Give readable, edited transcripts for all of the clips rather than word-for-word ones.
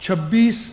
26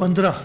15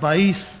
22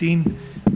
3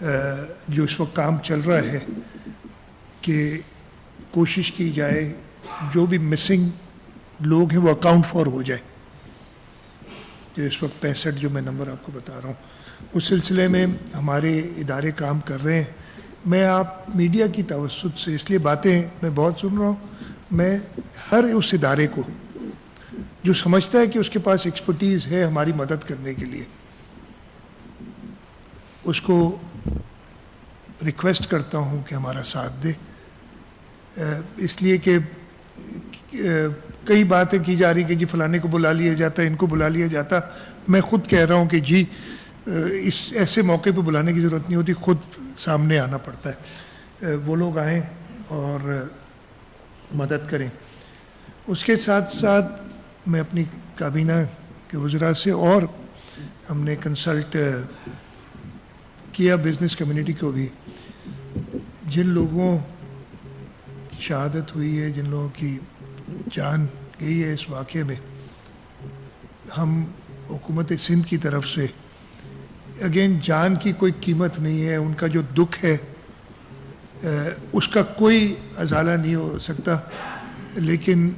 جو اس وقت کام چل رہا ہے کہ کوشش کی جائے جو بھی مسنگ لوگ ہیں وہ اکاؤنٹ فار ہو جائے. جو اس وقت 65 جو میں نمبر آپ کو بتا رہا ہوں اس سلسلے میں ہمارے ادارے کام کر رہے ہیں. میں آپ میڈیا کی توسط سے اس لیے باتیں میں بہت سن رہا ہوں، میں ہر اس ادارے کو جو سمجھتا ہے کہ اس کے پاس ایکسپرٹیز ہے ہماری مدد کرنے کے لیے، اس کو ریکویسٹ کرتا ہوں کہ ہمارا ساتھ دے. اس لیے کہ کئی باتیں کی جا رہی کہ جی فلانے کو بلا لیا جاتا، ان کو بلا لیا جاتا. میں خود کہہ رہا ہوں کہ جی اس ایسے موقع پہ بلانے کی ضرورت نہیں ہوتی، خود سامنے آنا پڑتا ہے. وہ لوگ آئیں اور مدد کریں. اس کے ساتھ ساتھ میں اپنی کابینہ کے وزراء سے اور ہم نے کنسلٹ کیا بزنس کمیونٹی کو بھی، جن لوگوں کی شہادت ہوئی ہے، جن لوگوں کی جان گئی ہے اس واقعے میں، ہم حکومت سندھ کی طرف سے اگین جان کی کوئی قیمت نہیں ہے، ان کا جو دکھ ہے اس کا کوئی ازالہ نہیں ہو سکتا، لیکن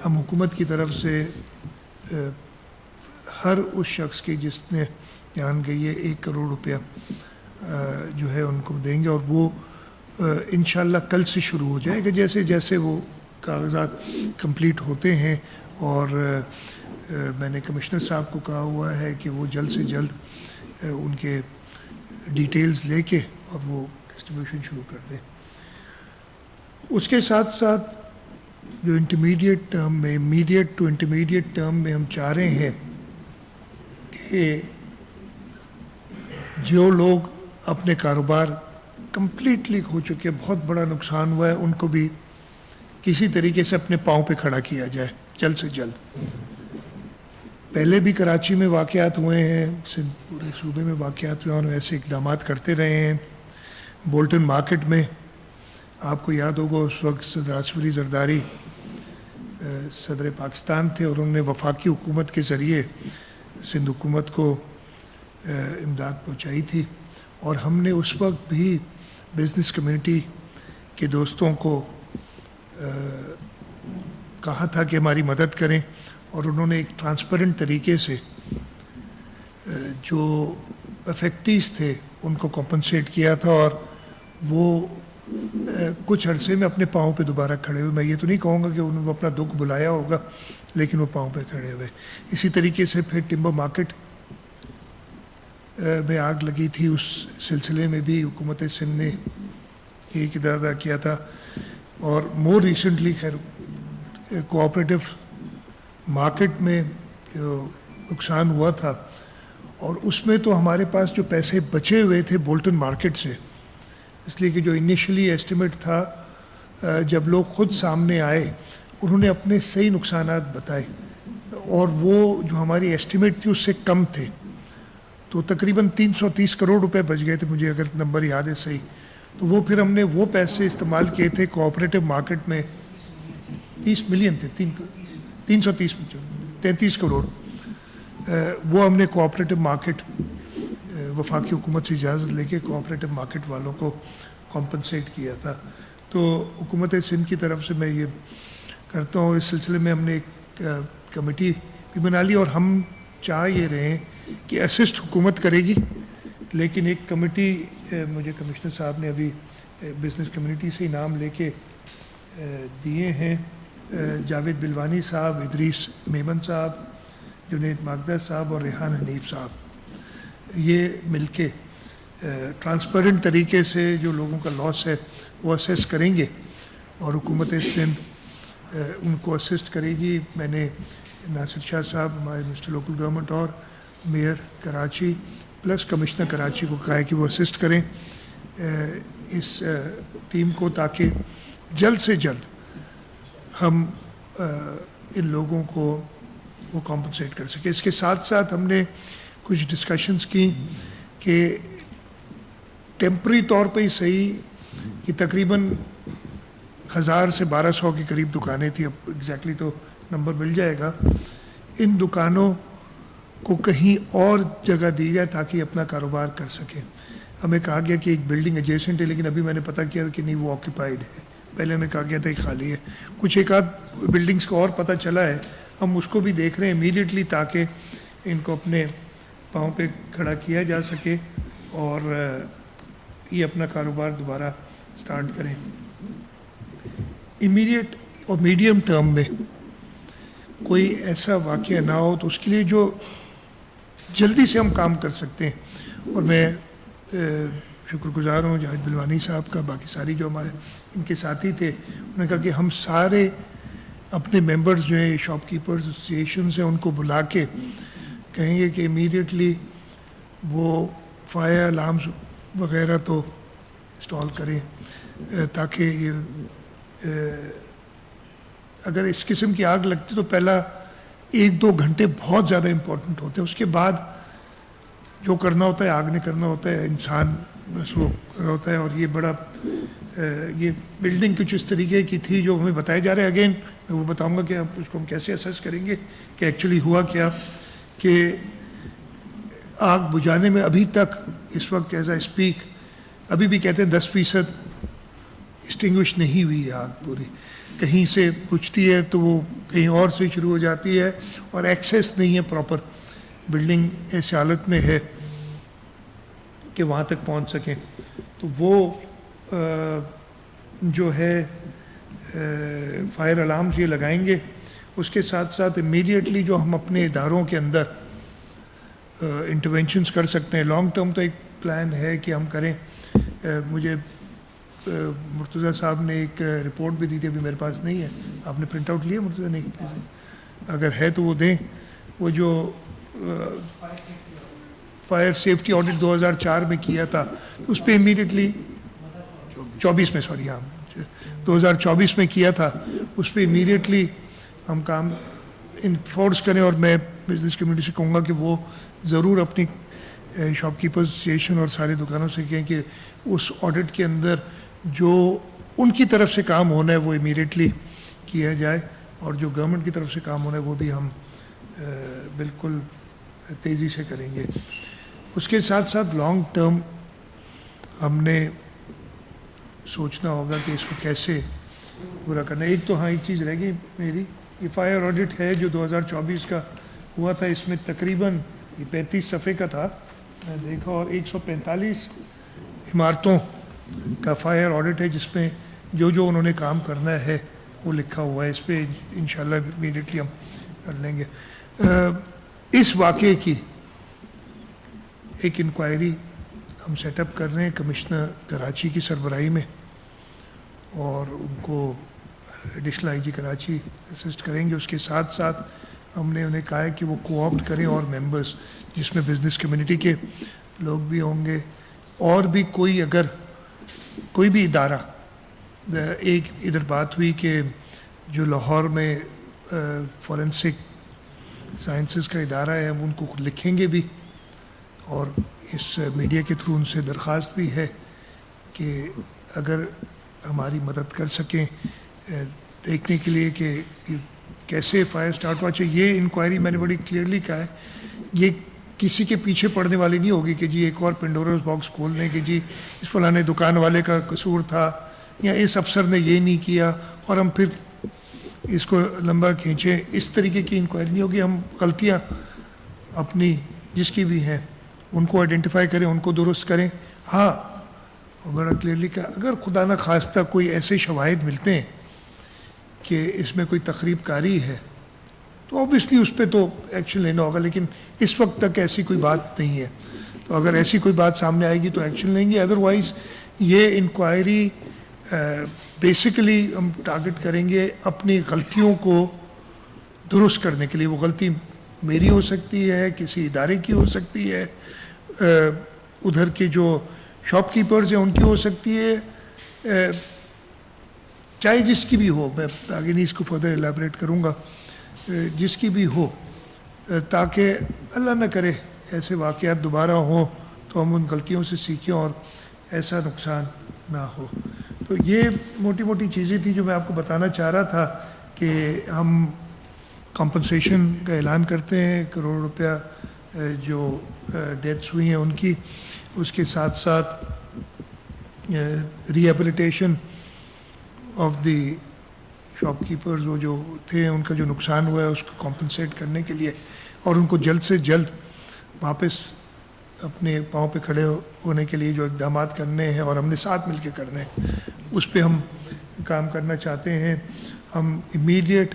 ہم حکومت کی طرف سے ہر اس شخص کی جس نے جان گئی ہے 1 کروڑ روپیہ جو ہے ان کو دیں گے، اور وہ انشاءاللہ کل سے شروع ہو جائے گا جیسے جیسے وہ کاغذات کمپلیٹ ہوتے ہیں. اور میں نے کمشنر صاحب کو کہا ہوا ہے کہ وہ جلد سے جلد ان کے ڈیٹیلز لے کے اور وہ ڈسٹریبیوشن شروع کر دیں. اس کے ساتھ ساتھ جو انٹرمیڈیٹ ٹرم میں، امیڈیٹ ٹو انٹرمیڈیٹ ٹرم میں ہم چاہ رہے ہیں کہ جو لوگ اپنے کاروبار کمپلیٹلی ہو چکے، بہت بڑا نقصان ہوا ہے، ان کو بھی کسی طریقے سے اپنے پاؤں پہ کھڑا کیا جائے جلد سے جلد. پہلے بھی کراچی میں واقعات ہوئے ہیں، پورے صوبے میں واقعات ہوئے ہیں اور ایسے اقدامات کرتے رہے ہیں. بولٹن مارکیٹ میں آپ کو یاد ہوگا اس وقت صدر آصف علی زرداری صدر پاکستان تھے اور انہوں نے وفاقی حکومت کے ذریعے سندھ حکومت کو امداد پہنچائی تھی، اور ہم نے اس وقت بھی بزنس کمیونٹی کے دوستوں کو کہا تھا کہ ہماری مدد کریں، اور انہوں نے ایک ٹرانسپیرنٹ طریقے سے جو افیکٹیز تھے ان کو کمپنسیٹ کیا تھا، اور وہ کچھ عرصے میں اپنے پاؤں پہ دوبارہ کھڑے ہوئے. میں یہ تو نہیں کہوں گا کہ انہوں نے اپنا دکھ بلایا ہوگا، لیکن وہ پاؤں پہ کھڑے ہوئے. اسی طریقے سے پھر ٹمبر مارکیٹ میں آگ لگی تھی، اس سلسلے میں بھی حکومت سندھ نے ایک ادارہ کیا تھا. اور مور ریسنٹلی خیر کوآپریٹو مارکیٹ میں جو نقصان ہوا تھا، اور اس میں تو ہمارے پاس جو پیسے بچے ہوئے تھے بولٹن مارکیٹ سے، اس لیے کہ جو انیشلی ایسٹیمیٹ تھا جب لوگ خود سامنے آئے انہوں نے اپنے صحیح نقصانات بتائے، اور وہ جو ہماری ایسٹیمیٹ تھی اس سے کم تھے، تو تقریباً 330 کروڑ روپے بچ گئے تھے، مجھے اگر نمبر یاد ہے صحیح. تو وہ پھر ہم نے وہ پیسے استعمال کیے تھے کوآپریٹو مارکیٹ میں. 30 ملین تھے، 33 کروڑ وہ ہم نے کوآپریٹو مارکیٹ وفاقی حکومت سے اجازت لے کے کوآپریٹو مارکیٹ والوں کو کمپنسیٹ کیا تھا. تو حکومت سندھ کی طرف سے میں یہ کرتا ہوں. اس سلسلے میں ہم نے ایک کمیٹی بھی بنا لی، اور ہم چاہ یہ رہے ہیں کہ اسسٹ حکومت کرے گی، لیکن ایک کمیٹی مجھے کمشنر صاحب نے ابھی بزنس کمیونٹی سے انعام لے کے دیے ہیں. جاوید بلوانی صاحب، ادریس میمن صاحب، جنید ماگدہ صاحب اور ریحان حنیف صاحب، یہ مل کے ٹرانسپیرنٹ طریقے سے جو لوگوں کا لاس ہے وہ اسیس کریں گے، اور حکومت سندھ ان کو اسسٹ کرے گی. میں نے ناصر شاہ صاحب، ہمارے منسٹر لوکل گورنمنٹ، اور mayor Karachi plus commissioner Karachi کو کہا ہے کہ وہ اسسٹ کریں اس ٹیم کو، تاکہ جلد سے جلد ہم ان لوگوں کو وہ کمپنسیٹ کر سکیں. اس کے ساتھ ساتھ ہم نے کچھ ڈسکشنز کی کہ ٹیمپری طور پہ ہی صحیح کہ تقریباً 1000 سے 1200 کے قریب دکانیں تھیں، اب ایگزیکٹلی تو نمبر مل جائے گا. ان دکانوں کو کہیں اور جگہ دی جائے تاکہ اپنا کاروبار کر سکیں. ہمیں کہا گیا کہ ایک بلڈنگ ایڈجیسنٹ ہے، لیکن ابھی میں نے پتہ کیا کہ نہیں، وہ آکیپائڈ ہے. پہلے ہمیں کہا گیا تھا کہ خالی ہے. کچھ ایک آدھ بلڈنگس کا اور پتہ چلا ہے، ہم اس کو بھی دیکھ رہے ہیں امیڈیٹلی، تاکہ ان کو اپنے پاؤں پہ کھڑا کیا جا سکے اور یہ اپنا کاروبار دوبارہ سٹارٹ کریں. امیڈیٹ اور میڈیم ٹرم میں کوئی ایسا واقعہ نہ ہو، تو اس کے لیے جو جلدی سے ہم کام کر سکتے ہیں، اور میں شکر گزار ہوں جاوید بلوانی صاحب کا، باقی ساری جو ہمارے ان کے ساتھی تھے، انہوں نے کہا کہ ہم سارے اپنے ممبرز جو ہیں شاپ کیپرز ایسوسیشن سے ان کو بلا کے کہیں گے کہ امیڈیٹلی وہ فائر الارمز وغیرہ تو انسٹال کریں، تاکہ یہ اگر اس قسم کی آگ لگتی تو پہلا 1-2 گھنٹے بہت زیادہ امپورٹنٹ ہوتے ہیں. اس کے بعد جو کرنا ہوتا ہے آگ نے کرنا ہوتا ہے، انسان بس وہ کر رہا ہوتا ہے. اور یہ بڑا یہ بلڈنگ کچھ اس طریقے کی تھی جو ہمیں بتایا جا رہا ہے. اگین میں وہ بتاؤں گا کہ آپ اس کو ہم کیسے اسیس کریں گے کہ ایکچولی ہوا کیا، کہ آگ بجھانے میں ابھی تک اس وقت ایز اے اسپیک ابھی بھی کہتے ہیں 10% اسٹنگوش نہیں ہوئی ہے آگ پوری. کہیں سے بجھتی ہے تو وہ کہیں اور سے شروع ہو جاتی ہے، اور ایکسیس نہیں ہے پراپر. بلڈنگ ایسی حالت میں ہے کہ وہاں تک پہنچ سکیں. تو وہ جو ہے فائر الارمز یہ لگائیں گے. اس کے ساتھ ساتھ امیڈیٹلی جو ہم اپنے اداروں کے اندر انٹرونشنز کر سکتے ہیں. لانگ ٹرم تو ایک پلان ہے کہ ہم کریں. مجھے مرتضیٰ صاحب نے ایک رپورٹ بھی دی تھی، ابھی میرے پاس نہیں ہے. آپ نے پرنٹ آؤٹ لیا مرتضیٰ؟ نہیں، اگر ہے تو وہ دیں. وہ جو فائر سیفٹی آڈٹ 2004 میں کیا تھا، اس پہ امیڈیٹلی 24 میں 2024 میں کیا تھا، اس پہ امیڈیٹلی ہم کام انفورس کریں. اور میں بزنس کمیونٹی سے کہوں گا کہ وہ ضرور اپنی شاپ کیپرز ایسوسیشن اور سارے دکانوں سے کہیں کہ اس آڈٹ کے اندر جو ان کی طرف سے کام ہونا ہے وہ امیڈیٹلی کیا جائے، اور جو گورنمنٹ کی طرف سے کام ہونا ہے وہ بھی ہم بالکل تیزی سے کریں گے. اس کے ساتھ ساتھ لانگ ٹرم ہم نے سوچنا ہوگا کہ اس کو کیسے پورا کرنا ہے. ایک تو ایک چیز رہ گئی میری، یہ فائر آڈٹ ہے جو 2024 کا ہوا تھا. اس میں تقریباً یہ 35 صفحے کا تھا میں دیکھا، اور 145 عمارتوں کا فائر آڈٹ ہے، جس میں جو انہوں نے کام کرنا ہے وہ لکھا ہوا ہے. اس پہ انشاءاللہ امیڈیٹلی ہم کر لیں گے. اس واقعے کی ایک انکوائری ہم سیٹ اپ کر رہے ہیں کمشنر کراچی کی سربراہی میں، اور ان کو additional I G Karachi assist کریں گے. اس کے ساتھ ساتھ ہم نے انہیں کہا ہے کہ وہ کوآپٹ کریں اور ممبرس، جس میں بزنس کمیونٹی کے لوگ بھی ہوں گے، اور بھی کوئی اگر کوئی بھی ادارہ. ایک ادھر بات ہوئی کہ جو لاہور میں فورینسک سائنسز کا ادارہ ہے، ہم ان کو لکھیں گے بھی، اور اس میڈیا کے تھرو ان سے درخواست بھی ہے کہ اگر ہماری مدد کر سکیں دیکھنے کے لیے کہ کیسے فائر سٹارٹ ہوا. یہ انکوائری میں نے بڑی کلیئرلی کہا ہے، یہ کسی کے پیچھے پڑنے والی نہیں ہوگی کہ جی ایک اور پنڈوراز باکس کھول لیں کہ جی اس فلانے دکان والے کا قصور تھا یا اس افسر نے یہ نہیں کیا اور ہم پھر اس کو لمبا کھینچیں. اس طریقے کی انکوائری نہیں ہوگی. ہم غلطیاں اپنی جس کی بھی ہیں ان کو آئیڈینٹیفائی کریں، ان کو درست کریں. ہاں بڑا کلیئرلی کہ اگر خدا نہ خواستہ کوئی ایسے شواہد ملتے ہیں کہ اس میں کوئی تخریب کاری ہے تو اوبیسلی اس پہ تو ایکشن لینا ہوگا، لیکن اس وقت تک ایسی کوئی بات نہیں ہے. تو اگر ایسی کوئی بات سامنے آئے گی تو ایکشن لیں گے. ادروائز یہ انکوائری بیسیکلی ہم ٹارگٹ کریں گے اپنی غلطیوں کو درست کرنے کے لیے. وہ غلطی میری ہو سکتی ہے، کسی ادارے کی ہو سکتی ہے، ادھر کے جو شاپ کیپرز ہیں ان کی ہو سکتی ہے، چاہے جس کی بھی ہو. میں آگے نہیں اس کو فردر ایلیبریٹ کروں گا، جس کی بھی ہو، تاکہ اللہ نہ کرے ایسے واقعات دوبارہ ہوں تو ہم ان غلطیوں سے سیکھیں اور ایسا نقصان نہ ہو. تو یہ موٹی موٹی چیزیں تھیں جو میں آپ کو بتانا چاہ رہا تھا کہ ہم کمپنسیشن کا اعلان کرتے ہیں 1 کروڑ روپیہ جو ڈیتھس ہوئی ہیں ان کی، اس کے ساتھ ساتھ rehabilitation of the shop keepers, وہ جو تھے ان کا جو نقصان ہوا ہے اس کو کمپنسیٹ کرنے کے لیے، اور ان کو جلد سے جلد واپس اپنے پاؤں پہ کھڑے ہونے کے لیے جو اقدامات کرنے ہیں اور ہم نے ساتھ مل کے کرنے ہیں، اس پہ ہم کام کرنا چاہتے ہیں. ہم امیڈیٹ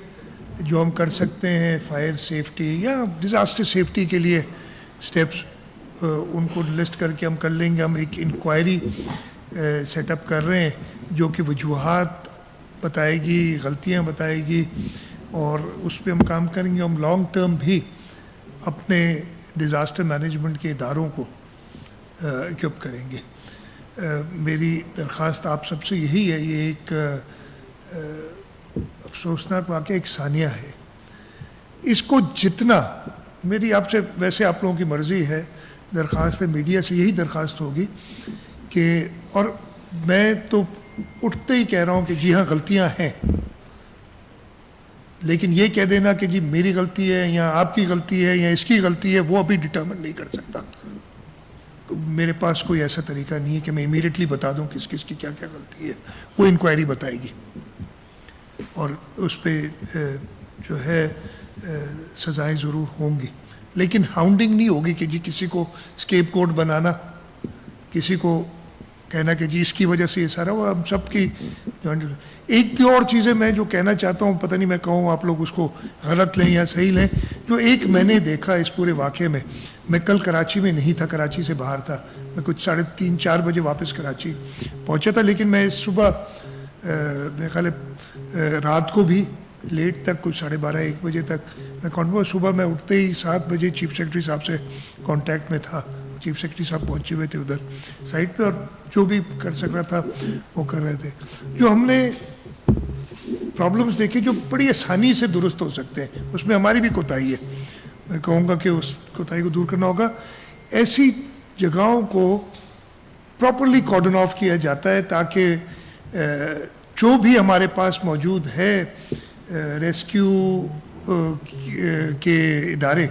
جو ہم کر سکتے ہیں فائر سیفٹی یا ڈیزاسٹر سیفٹی کے لیے سٹیپس ان کو لسٹ کر کے ہم کر لیں گے. ہم ایک انکوائری سیٹ اپ کر رہے ہیں جو کہ وجوہات بتائے گی، غلطیاں بتائے گی، اور اس پہ ہم کام کریں گے. ہم لانگ ٹرم بھی اپنے ڈیزاسٹر مینجمنٹ کے اداروں کو اکوپ کریں گے. میری درخواست آپ سب سے یہی ہے، یہ ایک افسوسناک واقعہ ایک ثانیہ ہے، اس کو جتنا میری آپ سے، ویسے آپ لوگوں کی مرضی ہے، درخواست ہے میڈیا سے یہی درخواست ہوگی کہ، اور میں تو اٹھتے ہی کہہ رہا ہوں کہ جی ہاں غلطیاں ہیں، لیکن یہ کہہ دینا کہ جی میری غلطی ہے یا آپ کی غلطی ہے یا اس کی غلطی ہے، وہ ابھی ڈٹرمن نہیں کر سکتا. میرے پاس کوئی ایسا طریقہ نہیں ہے کہ میں امیڈیٹلی بتا دوں کس کس کی کیا کیا غلطی ہے. وہ انکوائری بتائے گی اور اس پہ جو ہے سزائیں ضرور ہوں گی، لیکن ہاؤنڈنگ نہیں ہوگی کہ جی کسی کو اسکیپ کوڈ بنانا، کسی کو کہنا کہ جی اس کی وجہ سے یہ سارا، وہ ہم سب کی. ایک دو اور چیزیں میں جو کہنا چاہتا ہوں، پتہ نہیں میں کہوں آپ لوگ اس کو غلط لیں یا صحیح لیں، جو ایک میں نے دیکھا اس پورے واقعے میں کل کراچی میں نہیں تھا، کراچی سے باہر تھا، میں کچھ 3:30-4 بجے واپس کراچی پہنچا تھا، لیکن میں صبح میرے خیال ہے رات کو بھی لیٹ تک، کچھ 12:30-1 بجے تک میں صبح میں اٹھتے ہی 7 بجے چیف سیکرٹری صاحب سے کانٹیکٹ میں تھا. چیف سیکرٹری صاحب پہنچے ہوئے تھے ادھر سائٹ پہ، اور جو بھی کر سک رہا تھا وہ کر رہے تھے. جو ہم نے پرابلمس دیکھے جو بڑی آسانی سے درست ہو سکتے ہیں، اس میں ہماری بھی کوتاہی ہے. میں کہوں گا کہ اس کوتاہی کو دور کرنا ہوگا. ایسی جگہوں کو پراپرلی کارڈن آف کیا جاتا ہے تاکہ جو بھی ہمارے پاس موجود ہے ریسکیو کے ادارے،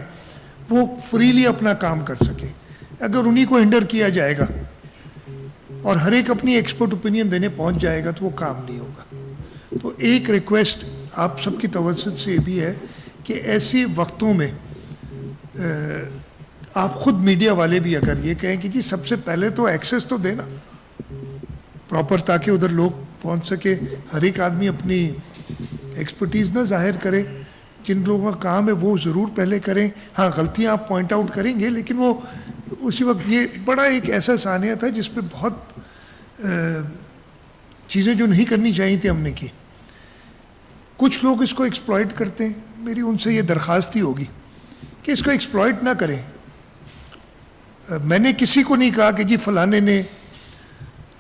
وہ فریلی اپنا کام کر سکیں. اگر انہی کو ہنڈر کیا جائے گا اور ہر ایک اپنی ایکسپرٹ اوپینین دینے پہنچ جائے گا تو وہ کام نہیں ہوگا. تو ایک ریکویسٹ آپ سب کی توسط سے یہ بھی ہے کہ ایسے وقتوں میں آپ خود میڈیا والے بھی اگر یہ کہیں کہ جی سب سے پہلے تو ایکسیس تو دینا پراپر، تاکہ ادھر لوگ پہنچ سکے. ہر ایک آدمی اپنی ایکسپرٹیز نہ ظاہر کرے، جن لوگوں کا کام ہے وہ ضرور پہلے کریں. ہاں غلطیاں آپ پوائنٹ آؤٹ کریں گے، لیکن وہ اسی وقت، یہ بڑا ایک ایسا ثانیہ تھا جس پہ بہت چیزیں جو نہیں کرنی چاہیے تھی ہم نے کی. کچھ لوگ اس کو ایکسپلائٹ کرتے ہیں، میری ان سے یہ درخواست ہی ہوگی کہ اس کو ایکسپلائٹ نہ کریں. میں نے کسی کو نہیں کہا کہ جی فلانے نے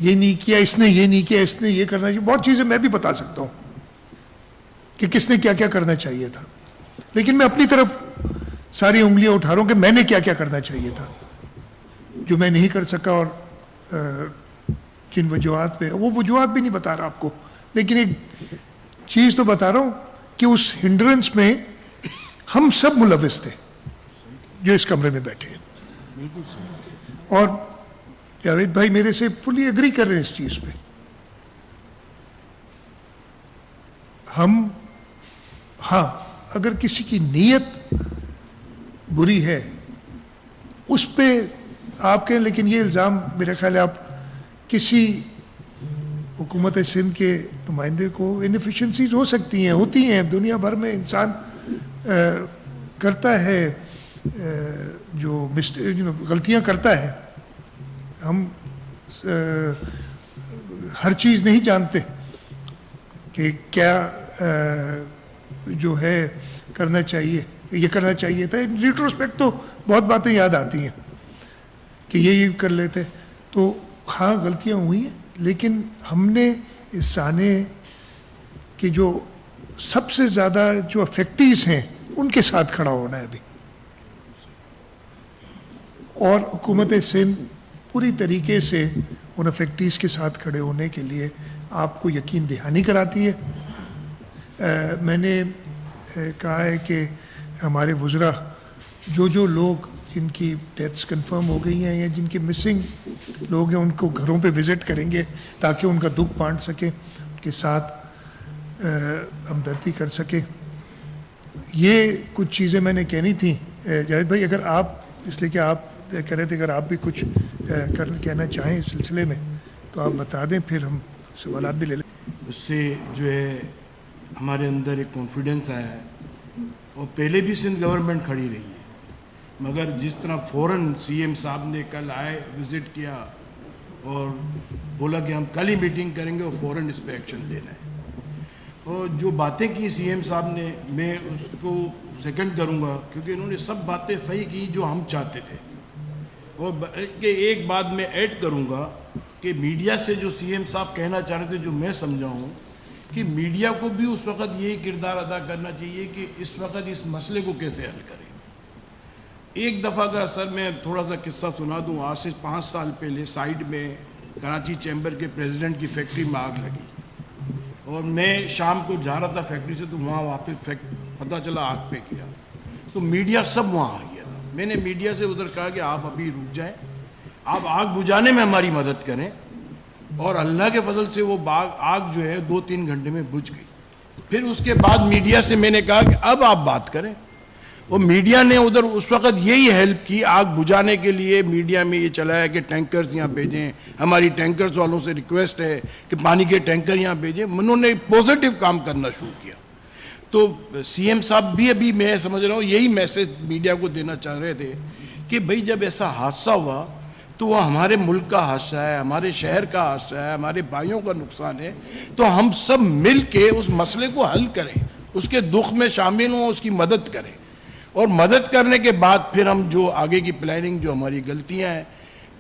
یہ نہیں کیا، اس نے یہ نہیں کیا، اس نے یہ کرنا چاہیے. بہت چیزیں میں بھی بتا سکتا ہوں کہ کس نے کیا کیا کرنا چاہیے تھا، لیکن میں اپنی طرف ساری انگلیاں اٹھا رہا ہوں کہ میں نے کیا کیا کرنا چاہیے تھا جو میں نہیں کر سکا، اور جن وجوہات پہ، وہ وجوہات بھی نہیں بتا رہا آپ کو، لیکن ایک چیز تو بتا رہا ہوں کہ اس ہنڈرنس میں ہم سب ملوث تھے جو اس کمرے میں بیٹھے ہیں. اور جاوید بھائی میرے سے فلی ایگری کر رہے ہیں اس چیز پہ. ہم، ہاں اگر کسی کی نیت بری ہے اس پہ آپ کہیں، لیکن یہ الزام میرے خیال ہے آپ کسی حکومت سندھ کے نمائندے کو، انیفیشنسیز ہو سکتی ہیں، ہوتی ہیں دنیا بھر میں، انسان کرتا ہے جو غلطیاں کرتا ہے. ہم ہر چیز نہیں جانتے کہ کیا جو ہے کرنا چاہیے، یہ کرنا چاہیے تھا. ریٹروسپیکٹ تو بہت باتیں یاد آتی ہیں کہ یہ کر لیتے. تو ہاں غلطیاں ہوئی ہیں، لیکن ہم نے اس سانے کہ جو سب سے زیادہ جو افیکٹیز ہیں ان کے ساتھ کھڑا ہونا ہے ابھی، اور حکومت سندھ پوری طریقے سے ان افیکٹیز کے ساتھ کھڑے ہونے کے لیے آپ کو یقین دہانی کراتی ہے. میں نے کہا ہے کہ ہمارے وزراء جو لوگ جن کی ڈیتھس کنفرم ہو گئی ہیں یا جن کے مسنگ لوگ ہیں ان کو گھروں پہ وزٹ کریں گے تاکہ ان کا دکھ بانٹ سکیں, ان کے ساتھ ہمدردی کر سکیں. یہ کچھ چیزیں میں نے کہنی تھیں. جاوید بھائی اگر آپ, اس لیے کہ آپ کہہ رہے تھے اگر آپ بھی کچھ کہنا چاہیں اس سلسلے میں تو آپ بتا دیں, پھر ہم سوالات بھی لے لیں. اس سے جو ہے ہمارے اندر ایک کانفیڈنس آیا ہے, اور پہلے بھی سندھ گورنمنٹ کھڑی رہی ہے, مگر جس طرح فوراً سی ایم صاحب نے کل آئے, وزٹ کیا اور بولا کہ ہم کل ہی میٹنگ کریں گے اور فوراً اس پہ ایکشن لینا ہے. اور جو باتیں کی سی ایم صاحب نے, میں اس کو سیکنڈ کروں گا کیونکہ انہوں نے سب باتیں صحیح کی جو ہم چاہتے تھے. اور ایک بات میں ایڈ کروں گا کہ میڈیا سے جو سی ایم صاحب کہنا چاہ رہے تھے, جو میں سمجھا ہوں کہ میڈیا کو بھی اس وقت یہی کردار ادا کرنا چاہیے کہ اس وقت اس مسئلے کو کیسے حل کریں. ایک دفعہ کا سر میں تھوڑا سا قصہ سنا دوں. آج سے 5 سال پہلے سائیڈ میں کراچی چیمبر کے پریزیڈنٹ کی فیکٹری میں آگ لگی, اور میں شام کو جا رہا تھا فیکٹری سے, تو وہاں واپس پتہ چلا آگ پہ کیا, تو میڈیا سب وہاں آ گیا تھا. میں نے میڈیا سے ادھر کہا کہ آپ ابھی رک جائیں, آپ آگ بجھانے میں ہماری مدد کریں, اور اللہ کے فضل سے وہ آگ جو ہے 2-3 گھنٹے میں بجھ گئی. پھر اس کے بعد میڈیا سے میں نے کہا کہ اب آپ بات کریں, اور میڈیا نے ادھر اس وقت یہی ہیلپ کی آگ بجھانے کے لیے. میڈیا میں یہ چلایا کہ ٹینکرز یہاں بھیجیں, ہماری ٹینکرز والوں سے ریکویسٹ ہے کہ پانی کے ٹینکر یہاں بھیجیں. انہوں نے پوزیٹیو کام کرنا شروع کیا. تو سی ایم صاحب بھی ابھی میں سمجھ رہا ہوں یہی میسج میڈیا کو دینا چاہ رہے تھے کہ بھئی جب ایسا حادثہ ہوا تو وہ ہمارے ملک کا حادثہ ہے, ہمارے شہر کا حادثہ ہے, ہمارے بھائیوں کا نقصان ہے, تو ہم سب مل کے اس مسئلے کو حل کریں, اس کے دکھ میں شامل ہوں, اس کی مدد کریں, اور مدد کرنے کے بعد پھر ہم جو آگے کی پلاننگ جو ہماری غلطیاں ہیں,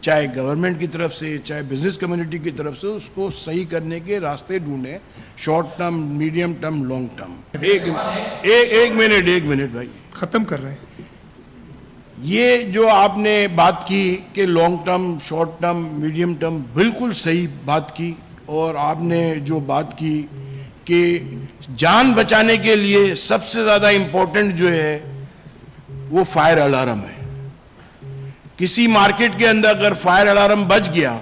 چاہے گورنمنٹ کی طرف سے چاہے بزنس کمیونٹی کی طرف سے, اس کو صحیح کرنے کے راستے ڈھونڈیں, short term, medium term, long term. ایک منٹ بھائی, ختم کر رہے ہیں. یہ جو آپ نے بات کی کہ long term, short term, medium term, بالکل صحیح بات کی. اور آپ نے جو بات کی کہ جان بچانے کے لیے سب سے زیادہ امپورٹنٹ جو ہے وہ فائر الارم ہے. کسی مارکیٹ کے اندر اگر فائر الارم بج گیا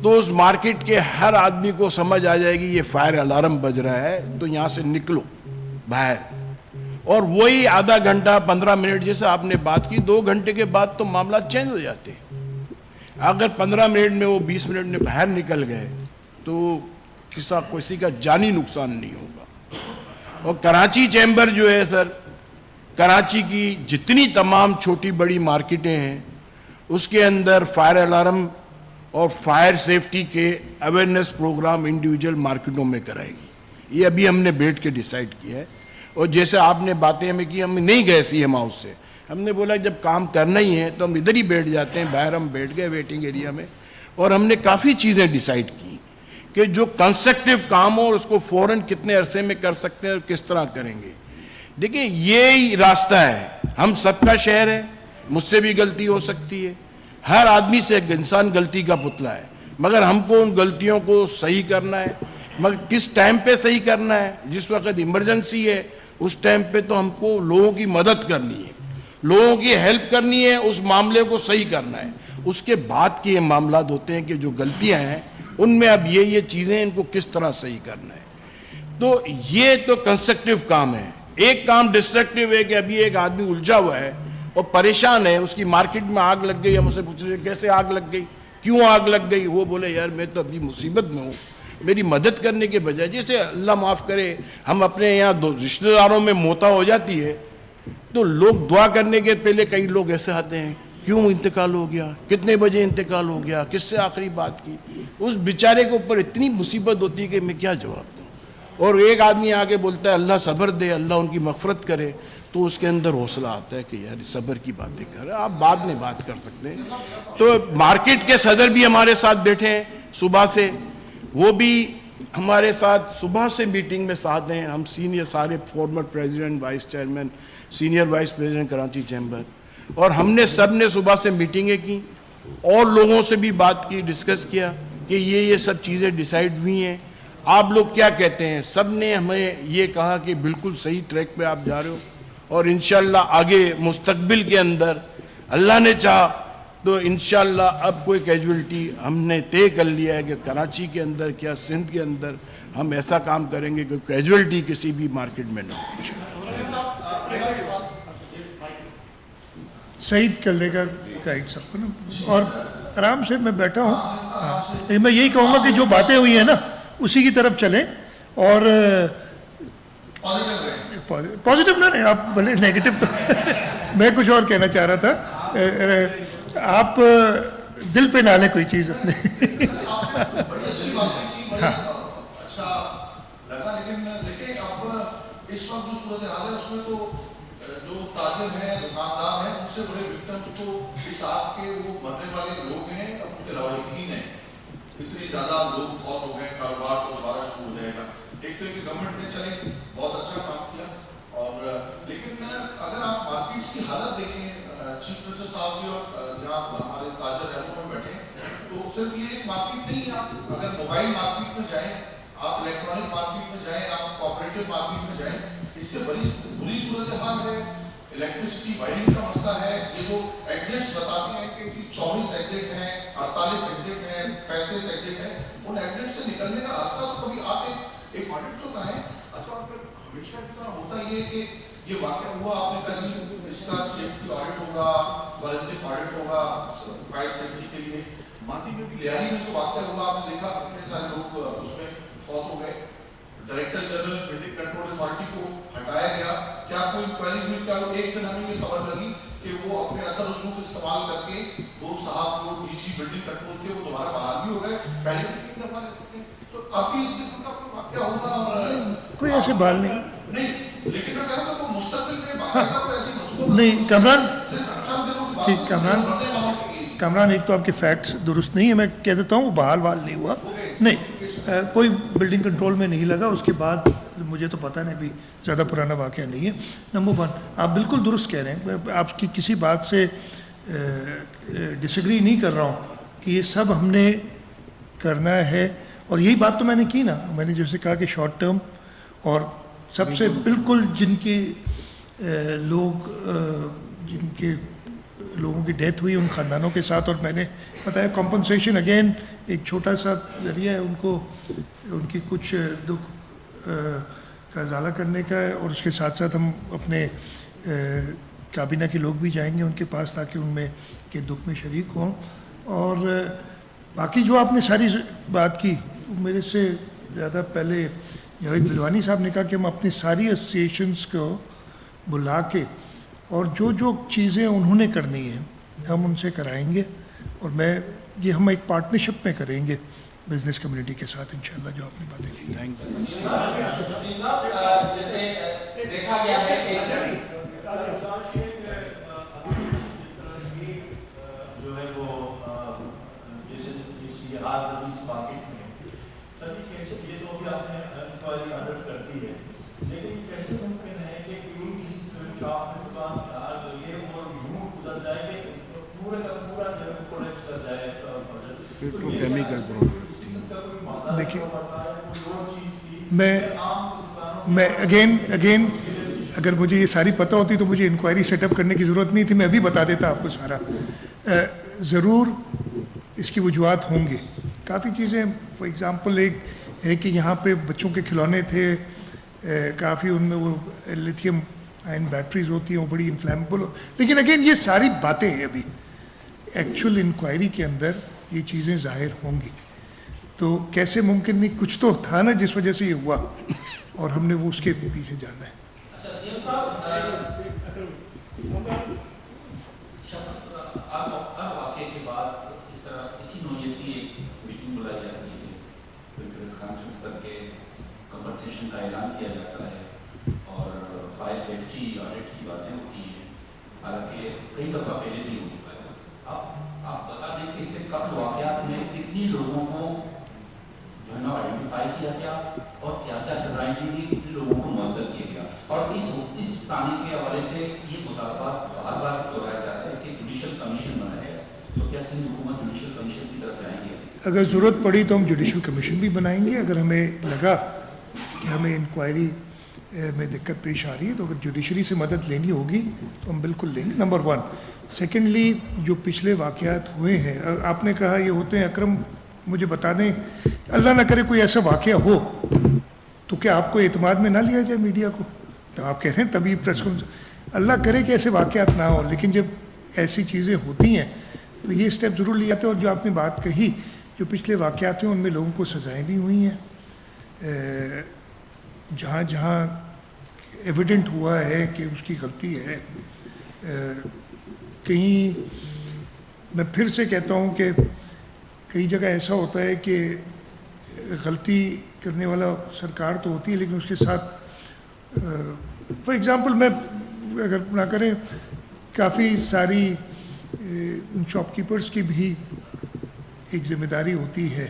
تو اس مارکیٹ کے ہر آدمی کو سمجھ آ جائے گی یہ فائر الارم بج رہا ہے, تو یہاں سے نکلو باہر. اور وہی آدھا گھنٹہ 15 منٹ جیسے آپ نے بات کی, 2 گھنٹے کے بعد تو معاملات چینج ہو جاتے ہیں. اگر 15 منٹ میں وہ 20 منٹ میں باہر نکل گئے تو کسی کا جانی نقصان نہیں ہوگا. اور کراچی چیمبر جو ہے سر, کراچی کی جتنی تمام چھوٹی بڑی مارکیٹیں ہیں اس کے اندر فائر الارم اور فائر سیفٹی کے اویئرنیس پروگرام انڈیویجول مارکیٹوں میں کرائے گی. یہ ابھی ہم نے بیٹھ کے ڈیسائیڈ کیا ہے. اور جیسے آپ نے باتیں ہمیں کی, ہم نہیں گئے سی ایم ہاؤس سے, ہم نے بولا جب کام کرنا ہی ہے تو ہم ادھر ہی بیٹھ جاتے ہیں. باہر ہم بیٹھ گئے ویٹنگ ایریا میں, اور ہم نے کافی چیزیں ڈیسائیڈ کی کہ جو کنسٹرکٹیو کام ہو اس کو فوراً کتنے عرصے میں کر سکتے ہیں اور کس طرح کریں گے. دیکھیں یہی راستہ ہے, ہم سب کا شہر ہے, مجھ سے بھی غلطی ہو سکتی ہے, ہر آدمی سے ایک انسان غلطی کا پتلا ہے, مگر ہم کو ان غلطیوں کو صحیح کرنا ہے. مگر کس ٹائم پہ صحیح کرنا ہے, جس وقت ایمرجنسی ہے اس ٹائم پہ تو ہم کو لوگوں کی مدد کرنی ہے, لوگوں کی ہیلپ کرنی ہے, اس معاملے کو صحیح کرنا ہے. اس کے بعد کے یہ معاملات ہوتے ہیں کہ جو غلطیاں ہیں ان میں اب یہ چیزیں ان کو کس طرح صحیح کرنا ہے. تو یہ تو کنسٹرکٹیو کام ہے. ایک کام ڈسٹرکٹیو ہے کہ ابھی ایک آدمی الجھا ہوا ہے اور پریشان ہے, اس کی مارکیٹ میں آگ لگ گئی, ہم اسے پوچھ رہے کیسے آگ لگ گئی, کیوں آگ لگ گئی. وہ بولے یار میں تو ابھی مصیبت میں ہوں, میری مدد کرنے کے بجائے, جیسے اللہ معاف کرے ہم اپنے یہاں رشتہ داروں میں موتا ہو جاتی ہے تو لوگ دعا کرنے کے پہلے کئی لوگ ایسے آتے ہیں کیوں انتقال ہو گیا, کتنے بجے انتقال ہو گیا, کس سے آخری بات کی. اس بیچارے کے اوپر اتنی مصیبت ہوتی ہے کہ میں کیا جواب دوں. اور ایک آدمی آگے بولتا ہے اللہ صبر دے, اللہ ان کی مغفرت کرے, تو اس کے اندر حوصلہ آتا ہے کہ یار صبر کی باتیں کر رہے ہیں, آپ بعد میں بات کر سکتے ہیں. تو مارکیٹ کے صدر بھی ہمارے ساتھ بیٹھے ہیں صبح سے, وہ بھی ہمارے ساتھ صبح سے میٹنگ میں ساتھ ہیں. ہم سینئر سارے former president, vice chairman, senior vice president Karachi chamber, اور ہم نے سب نے صبح سے میٹنگیں کی اور لوگوں سے بھی بات کی, ڈسکس کیا کہ یہ سب چیزیں ڈیسائیڈ ہوئی ہیں, آپ لوگ کیا کہتے ہیں. سب نے ہمیں یہ کہا کہ بالکل صحیح ٹریک پہ آپ جا رہے ہو, اور انشاءاللہ آگے مستقبل کے اندر اللہ نے چاہا تو انشاءاللہ اب کوئی کیجولیٹی ہم نے طے کر لیا ہے کہ کراچی کے اندر کیا سندھ کے اندر ہم ایسا کام کریں گے کہ کیجولیٹی کسی بھی مارکیٹ میں نہ ہو. سعید کر لے گا گائیڈ سب کو نا, اور آرام سے میں بیٹھا ہوں. ہاں میں یہی کہوں گا کہ جو باتیں ہوئی ہیں نا اسی کی طرف چلیں, اور پازیٹیو نہ رہیں آپ, بھلے نیگیٹو تو میں کچھ اور کہنا چاہ رہا تھا, آپ دل پہ نہ لیں کوئی چیز اپنے. اچھا لگا, لیکن دیکھیں اب اس وقت جو صورتحال ہے اس میں تو جو تاجر ہیں, دکاندار ہیں, ان سے بڑے وکٹمس کو اس آگ کے وہ مرنے والے لوگ ہیں, اب ان کے لواحقین ہیں. اتنی زیادہ لوگ فوت ہو گئے, کاروبار تو دوبارہ شروع ہو جائے گا. ایک تو گورنمنٹ نے چلے بہت اچھا کام کیا, اور لیکن اگر آپ مارکیٹس کی حالت دیکھیں, چیف منسٹر صاحب بھی اور جہاں ہمارے تاجر رہنما میں بیٹھے, تو صرف یہ ایک مارکیٹ نہیں ہے. آپ اگر موبائل مارکیٹ میں جائیں, آپ الیکٹرانک مارکیٹ میں جائیں, آپ کوآپریٹو مارکیٹ میں جائیں, اس سے بری صورتحال ہے. الیکٹریسٹی وائرنگ کا مسئلہ ہے. یہ جو ایگزٹس بتاتے ہیں کہ 24 ایگزٹ ہیں, 48 ایگزٹ ہیں, 35 ایگزٹ ہیں, ان ایگزٹ سے نکلنے کا راستہ تو کبھی آپ ایک آڈٹ تو کریں. اچھا, اور پھر ہمیشہ کی طرح ہوتا یہ ہے کہ یہ واقعہ ہوا, آپ نے کہا جی اس کا سیفٹی آڈٹ ہوگا, فورینسک آڈٹ ہوگا فائر سیفٹی کے لیے. ماضی میں بھی لیاری میں جو واقعہ ہوا, آپ نے دیکھا کتنے سارے لوگ اس میں فوت ہو گئے. Director general building control authority کو ہٹایا گیا. کیا کوئی انکوائری ہوئی؟ کیا ایک دن ہمیں یہ خبر لگی کہ وہ اپنے اثر رسوخ استعمال کر کے وہ صاحب جو ڈی جی بلڈنگ کنٹرول تھے وہ دوبارہ بحال بھی ہو گئے, پہلے بھی 3 دفعہ رہ چکے ہیں. تو اب بھی اس قسم کا کوئی واقعہ ہوگا, اور کوئی ایسے بال نہیں, لیکن میں کہہ رہا ہوں کہ مستقبل میں باقاعدہ کوئی ایسی منصوبہ نہیں. کامران صرف چند دنوں کی بات ٹھیک, کامران ایک تو آپ کے فیکٹس درست نہیں ہے. میں کہہ دیتا ہوں وہ بحال نہیں ہوا, نہیں کوئی بلڈنگ کنٹرول میں نہیں لگا. اس کے بعد مجھے تو پتہ نہیں, ابھی زیادہ پرانا واقعہ نہیں ہے. نمبر 1, آپ بالکل درست کہہ رہے ہیں, آپ کی کسی بات سے ڈس ایگری نہیں کر رہا ہوں کہ یہ سب ہم نے کرنا ہے. اور یہی بات تو میں نے کی نا, میں نے جیسے کہا کہ شارٹ ٹرم, اور سب سے بالکل جن کے لوگوں کی ڈیتھ ہوئی ان خاندانوں کے ساتھ, اور میں نے بتایا کمپنسیشن اگین ایک چھوٹا سا ذریعہ ہے ان کو, ان کی کچھ دکھ کا ازالہ کرنے کا ہے. اور اس کے ساتھ ساتھ ہم اپنے کابینہ کے لوگ بھی جائیں گے ان کے پاس تاکہ ان میں کے دکھ میں شریک ہوں. اور باقی جو آپ نے ساری بات کی, میرے سے زیادہ پہلے جاوید بلوانی صاحب نے کہا کہ ہم اپنی ساری ایسوسیشنس کو بلا کے اور جو چیزیں انہوں نے کرنی ہیں ہم ان سے کرائیں گے, اور یہ ہم ایک پارٹنرشپ میں کریں گے بزنس کمیونٹی کے ساتھ انشاءاللہ, جو آپ نے باتیں کی ہیں. جیسے دیکھا گیا ہے کہ جو ہے وہ جیسے اس مارکیٹ میں سبھی کیسے, یہ تو بھی آپ نے انکوائری آرڈر کر دی ہے, لیکن کیسے ممکن ہے کہ شاپ میں دکان یہ اور یوں گزر جائے کہ پورے کا پورا جب پروڈکٹ کر جائے پیٹروکیمیکل پروڈکٹ. دیکھیے میں اگین اگر مجھے یہ ساری پتہ ہوتی تو مجھے انکوائری سیٹ اپ کرنے کی ضرورت نہیں تھی, میں ابھی بتا دیتا آپ کو سارا. ضرور اس کی وجوہات ہوں گے, کافی چیزیں. فار ایگزامپل ایک ہے کہ یہاں پہ بچوں کے کھلونے تھے, کافی ان میں وہ لیتھیم آئن بیٹریز ہوتی ہیں, وہ بڑی انفلیمیبل ہو. لیکن اگین یہ ساری باتیں ہیں, ابھی ایکچوئل انکوائری کے اندر یہ چیزیں ظاہر ہوں گی. تو کیسے ممکن نہیں, کچھ تو تھا نا جس وجہ سے یہ ہوا, اور ہم نے وہ اس کے پیچھے جانا ہے. واقعے کے بعد اس طرح اسی نوعیت کی ایک میٹنگ بلائی جاتی ہے, کانفرنس کر کے کمپنسیشن کا اعلان کیا جاتا ہے, اور فائر سیفٹی آڈٹ کی باتیں ہوتی ہیں. حالانکہ کئی دفعہ پہلے بھی ہو چکا ہے. آپ بتا دیں کہ اس سے قبل واقعات میں کتنی لوگوں کو جو ہے نا آئیڈینٹیفائی کیا گیا, اور کیا کیا سزائیں دی گئی, کتنے لوگوں کو معطل کیا گیا. اور اس تعمیر کے حوالے سے یہ مطالبات بار بار دہرایا جاتا ہے کہ جوڈیشل کمیشن بنایا جائے. تو کیا سندھ حکومت جوڈیشل کمیشن کی طرف جائیں گے؟ اگر ضرورت پڑی تو ہم جوڈیشل کمیشن بھی بنائیں گے. اگر ہمیں لگا کہ ہمیں انکوائری میں دقت پیش آ رہی ہے، تو اگر جوڈیشری سے مدد لینی ہوگی تو ہم بالکل لیں گے، نمبر 1۔ سیکنڈلی جو پچھلے واقعات ہوئے ہیں، آپ نے کہا یہ ہوتے ہیں، اکرم مجھے بتا دیں، اللہ نہ کرے کوئی ایسا واقعہ ہو تو کیا آپ کو اعتماد میں نہ لیا جائے میڈیا کو؟ تو آپ کہہ رہے ہیں تبھی پریس کانفرنس، اللہ کرے کہ ایسے واقعات نہ ہوں، لیکن جب ایسی چیزیں ہوتی ہیں تو یہ اسٹیپ ضرور لے جاتے ہیں۔ اور جو آپ نے بات کہی، جو پچھلے واقعات ہیں ان میں لوگوں کو سزائیں بھی ہوئی ہیں، جہاں جہاں ایویڈنٹ ہوا ہے کہ اس کی غلطی ہے۔ کہیں میں پھر سے کہتا ہوں کہ کئی جگہ ایسا ہوتا ہے کہ غلطی کرنے والا سرکار تو ہوتی ہے، لیکن اس کے ساتھ فار ایگزامپل میں اگر نہ کریں، کافی ساری ان شاپ کیپرز کی بھی ایک ذمہ داری ہوتی ہے،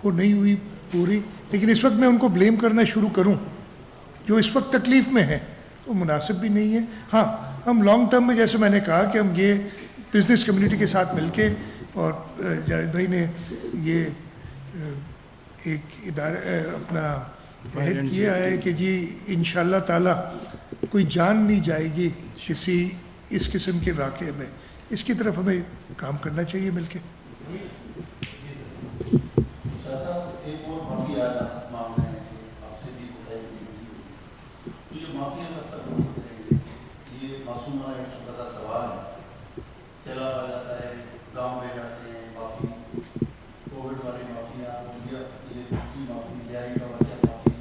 وہ نہیں ہوئی پوری، لیکن اس وقت میں ان کو بلیم کرنا شروع کروں جو اس وقت تکلیف میں ہیں تو مناسب بھی نہیں ہے۔ ہاں، ہم لانگ ٹرم میں، جیسے میں نے کہا کہ ہم یہ بزنس کمیونٹی کے ساتھ مل کے، اور جاوید بھائی نے یہ ایک ادارہ اپنا عہد کیا ہے کہ جی انشاءاللہ تعالی کوئی جان نہیں جائے گی کسی اس قسم کے واقعے میں، اس کی طرف ہمیں کام کرنا چاہیے مل کے۔ ایک اور معافی آج آپ مانگ رہے ہیں کہ آپ سے بھی بتائی گئی، تو یہ معافی کب تک ہوتی ہے؟ یہ معصومانہ ایک چھوٹا سا سوال ہے، سیلاب آ جاتا ہے، گاؤں میں جاتے ہیں، معافی، کووڈ والی معافیاں، یہ معافی، جاری کا واقعہ معافی،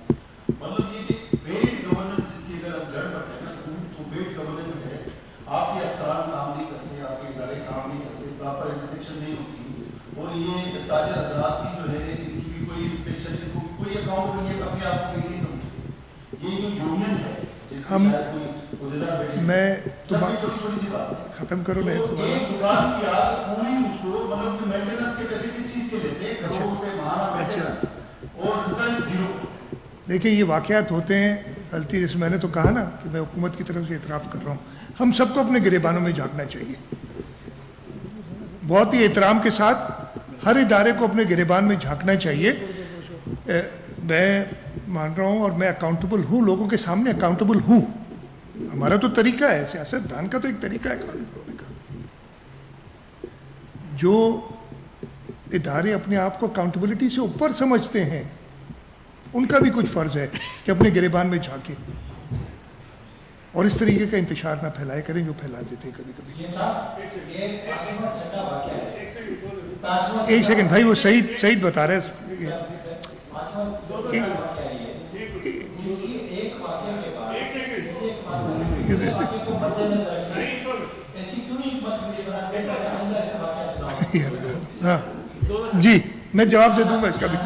مطلب یہ کہ بیڈ گورننس کی اگر ہم جڑ بڑھتے ہیں نا، تو بیڈ گورننس ہے، آپ کے افسران کام نہیں کرتے، آپ کے ادارے کام نہیں کرتے، پراپر انسپیکشن نہیں ہوتی، اور یہ تاجر حضرات کی جو ہے ان کی بھی کوئی انسپیکشن، کوئی اکاؤنٹ نہیں ہے اپنے آپ کو نہیں کرتے۔ یہ جو یونین ہے، میں چھوٹی چھوٹی سی بات ہے، ختم کرو نہیں، ایک دکان کی آگ پوری اس کو مطلب مینٹیننس کے پیسے کس چیز کے لیتے، کروڑ روپے ماہانہ مینٹیننس، اور ریٹرن زیرو۔ دیکھیں یہ واقعات ہوتے ہیں، غلطی جیسے میں نے تو کہا نا کہ میں حکومت کی طرف سے اعتراف کر رہا ہوں، ہم سب کو اپنے گریبانوں میں جھانکنا چاہیے، بہت ہی احترام کے ساتھ ہر ادارے کو اپنے گریبان میں جھانکنا چاہیے۔ میں مان رہا ہوں اور میں اکاؤنٹیبل ہوں، لوگوں کے سامنے اکاؤنٹیبل ہوں، ہمارا تو طریقہ ہے، سیاست دان کا تو ایک طریقہ ہے اکاؤنٹیبل ہونے کا۔ جو ادارے اپنے آپ کو اکاؤنٹیبلٹی سے اوپر سمجھتے ہیں ان کا بھی کچھ فرض ہے کہ اپنے گریبان میں جھانکیں اور اس طریقے کا انتشار نہ پھیلائے کریں جو پھیلا دیتے ہیں کبھی کبھی۔ ایک سیکنڈ بھائی، وہ سعید بتا رہے ہیں۔ ہاں جی، میں جواب دے دوں گا اس کا بھی۔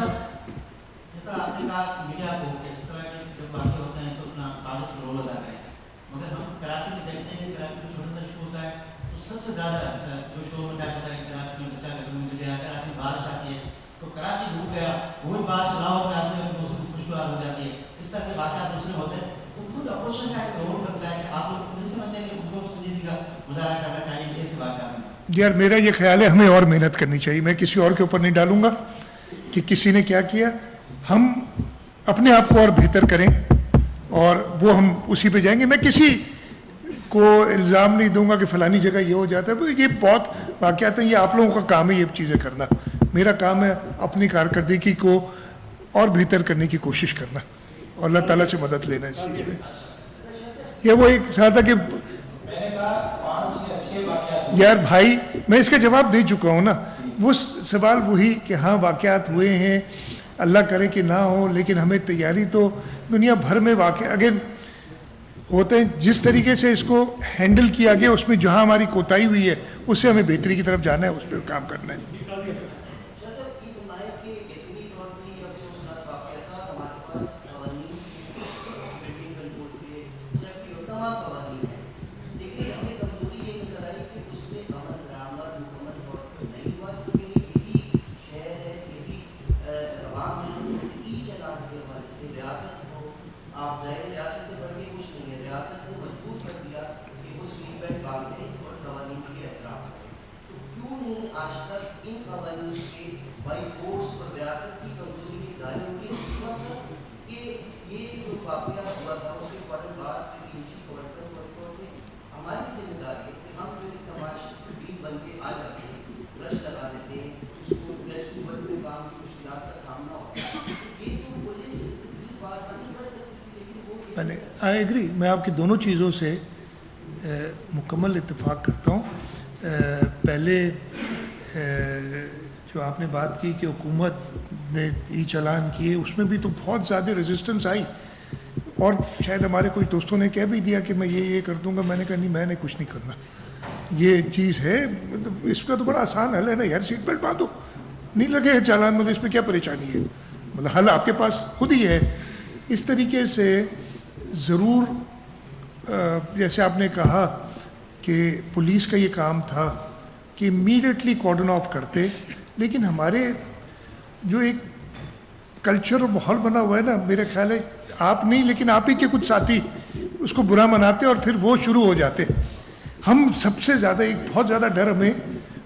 یار میرا یہ خیال ہے ہمیں اور محنت کرنی چاہیے، میں کسی اور کے اوپر نہیں ڈالوں گا کہ کسی نے کیا کیا، ہم اپنے آپ کو اور بہتر کریں اور وہ ہم اسی پہ جائیں گے۔ میں کسی کو الزام نہیں دوں گا کہ فلانی جگہ یہ ہو جاتا ہے، یہ بہت واقعات ہیں، یہ آپ لوگوں کا کام ہے یہ چیزیں کرنا، میرا کام ہے اپنی کارکردگی کو اور بہتر کرنے کی کوشش کرنا اور اللہ تعالیٰ سے مدد لینا اس چیز میں۔ یہ وہ ایک ساتھ تھا کہ یار بھائی میں اس کا جواب دے چکا ہوں نا، وہ سوال وہی کہ ہاں واقعات ہوئے ہیں، اللہ کرے کہ نہ ہو، لیکن ہمیں تیاری تو دنیا بھر میں واقع اگر ہوتے ہیں، جس طریقے سے اس کو ہینڈل کیا گیا اس میں جہاں ہماری کوتاہی ہوئی ہے اس سے ہمیں بہتری کی طرف جانا ہے، اس پہ کام کرنا ہے۔ کہ یہ جو واقعہ ہوا تھا اس کے فوراً بعد ایجنسی گورنر نے ہماری ذمہ داری ہے کہ ہم جو ایک تماشبین بن کے آ جاتے ہیں، رش لگا دیتے ہیں، اس کو ریسکیو میں کام کی مشکلات کا سامنا ہوتا ہے. یہ تو پولیس کی بات نہیں کر سکتی تھی، لیکن وہ میں نے آئی ایگری، میں آپ کی دونوں چیزوں سے مکمل اتفاق کرتا ہوں. پہلے جو آپ نے بات کی کہ حکومت نے ای چالان کیے، اس میں بھی تو بہت زیادہ ریزسٹنس آئی، اور شاید ہمارے کچھ دوستوں نے کہہ بھی دیا کہ میں یہ کر دوں گا. میں نے کہا نہیں، میں نے کچھ نہیں کرنا. یہ چیز ہے، اس کا تو بڑا آسان حل ہے نا یار، سیٹ بیلٹ باندھو، نہیں لگے چالان، مطلب اس میں کیا پریشانی ہے، مطلب حل آپ کے پاس خود ہی ہے. اس طریقے سے ضرور جیسے آپ نے کہا کہ پولیس کا یہ کام تھا کہ امیڈیٹلی کارڈن آف کرتے، لیکن ہمارے جو ایک کلچر اور ماحول بنا ہوا ہے نا، میرے خیال ہے آپ نہیں لیکن آپ ہی کے کچھ ساتھی اس کو برا مناتے اور پھر وہ شروع ہو جاتے. ہم سب سے زیادہ ایک بہت زیادہ ڈر ہمیں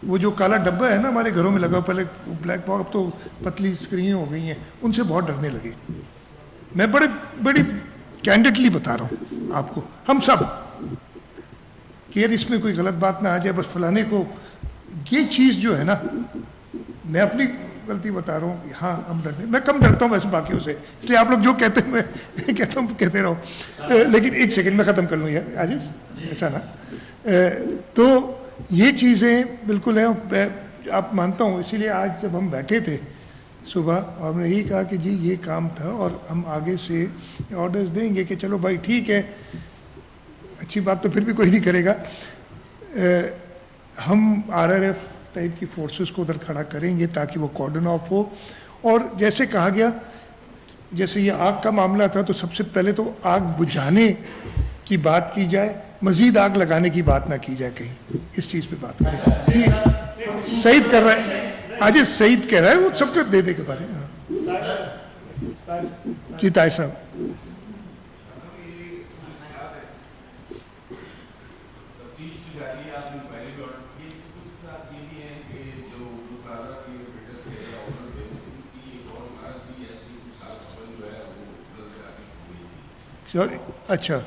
وہ جو کالا ڈبہ ہے نا ہمارے گھروں میں لگا، پہلے بلیک باکس، اب تو پتلی اسکرین ہو گئی ہیں، ان سے بہت ڈرنے لگے. میں بڑی کینڈیڈلی بتا رہا ہوں آپ کو، ہم سب کہ یار اس میں کوئی غلط بات نہ آ جائے، بس فلانے کو یہ چیز جو ہے نا، میں اپنی غلطی بتا رہا ہوں. ہاں ہم ڈرتے، میں کم ڈرتا ہوں ویسے باقیوں سے، اس لیے آپ لوگ جو کہتے ہیں میں کہتا ہوں کہتے رہو. لیکن ایک سیکنڈ میں ختم کر لوں یار آج، ایسا نا. تو یہ چیزیں بالکل ہیں، آپ مانتا ہوں. اسی لیے آج جب ہم بیٹھے تھے صبح اور ہم نے یہی کہا کہ جی یہ کام تھا اور ہم آگے سے آرڈرز دیں گے کہ چلو بھائی ٹھیک ہے، اچھی بات تو پھر بھی کوئی نہیں کرے گا، ہم RRF ٹائپ کی فورسز کو ادھر کھڑا کریں گے تاکہ وہ کارڈن آف ہو. اور جیسے کہا گیا، جیسے یہ آگ کا معاملہ تھا تو سب سے پہلے تو آگ بجھانے کی بات کی جائے، مزید آگ لگانے کی بات نہ کی جائے. کہیں اس چیز پہ بات کریں. یہ سعید کر رہا ہے آج، سعید کہہ رہا ہے وہ سب کو دے دے کے بارے میں. جی طاہر صاحب. اچھا،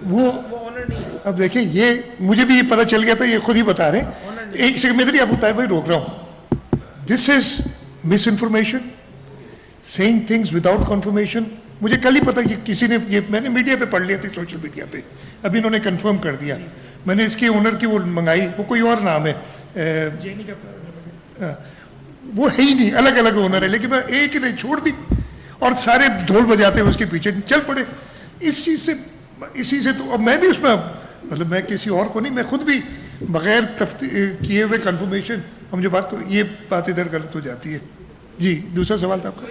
وہ اب دیکھیں یہ مجھے بھی یہ پتہ چل گیا تھا، یہ خود ہی بتا رہے ہیں. ایک سیکنڈ میں آپ طاہر بھائی روک رہا ہوں. This is misinformation, seeing things without confirmation. مجھے کل ہی پتا کہ کسی نے یہ، میں نے میڈیا پہ پڑھ لیا تھی، سوشل میڈیا پہ، ابھی انہوں نے کنفرم کر دیا. میں نے اس کی اونر کی وہ منگائی، وہ کوئی اور نام ہے، وہ ہے ہی نہیں، الگ الگ اونر ہے، لیکن میں ایک ہی نہیں چھوڑ دی اور سارے ڈھول بجاتے ہوئے اس کے پیچھے چل پڑے. اس چیز سے، اسی سے تو اب میں بھی اس میں، مطلب میں کسی اور کو نہیں، میں خود بھی بغیر کیے ہوئے کنفرمیشن، ہم جو بات، تو یہ بات ادھر غلط ہو جاتی ہے. جی دوسرا سوال تھا آپ کا.